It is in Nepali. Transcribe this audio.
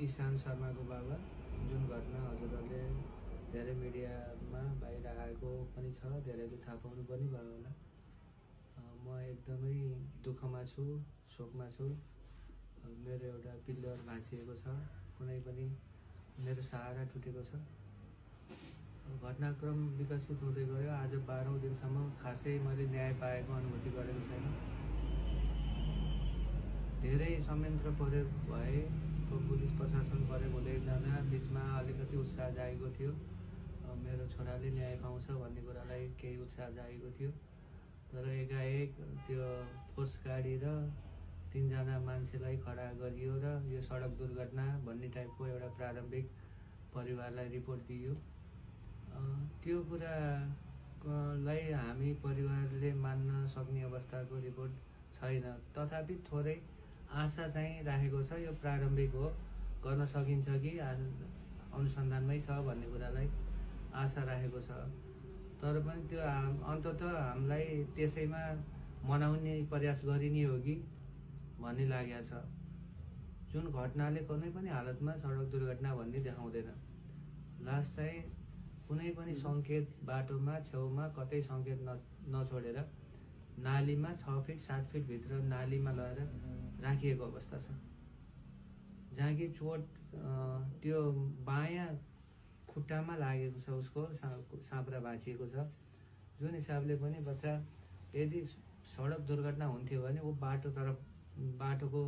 ईशान शर्माको बाबा, जुन घटना हजुरहरूले धेरै मिडियामा बाहिर आएको पनि छ, धेरैले थाहा पाउनु पनि भयो होला। म एकदमै दुःखमा छु, शोकमा छु। मेरो एउटा पिल्लर भाँचिएको छ, कुनै पनि मेरो सहारा टुटेको छ। घटनाक्रम विकसित हुँदै गयो। आज 12औं दिनसम्म खासै मैले न्याय पाएको अनुभूति गरेको छैन। धेरै संयन्त्र प्रयोग भए, पुलिस प्रशासन प्रयोग हुँदै जाँदा बिचमा अलिकति उत्साह जागेको थियो। मेरो छोराले न्याय पाउँछ भन्ने कुरालाई केही उत्साह जागेको थियो। तर एकाएक त्यो फोर्स गाडी र 3 जना मान्छेलाई खडा गरियो र यो सडक दुर्घटना भन्ने टाइपको एउटा प्रारम्भिक परिवारलाई रिपोर्ट दियो। त्यो कुरालाई हामी परिवारले मान्न सक्ने अवस्थाको रिपोर्ट छैन। तथापि थोरै आशा चाहिँ राखेको छ। यो प्रारम्भिक हो, गर्न सकिन्छ कि अनुसन्धानमै छ भन्ने कुरालाई आशा राखेको छ। तर पनि त्यो अन्ततः हामीलाई त्यसैमा मनाउने प्रयास गरिने हो कि भन्ने लागेको छ। जुन घटनाले कुनै पनि हालतमा सडक दुर्घटना भन्ने देखाउँदैन। लास चाहिँ कुनै पनि सङ्केत बाटोमा छेउमा कतै सङ्केत नछोडेर नालीमा 6 फिट 7 फिट भित्र नालीमा लगेर राखिएको अवस्था छ, जहाँ कि चोट त्यो बायाँ खुट्टामा लागेको छ। उसको साँप्रा भाँचिएको छ। जुन हिसाबले पनि बच्चा यदि सडक दुर्घटना हुन्थ्यो भने ऊ बाटोको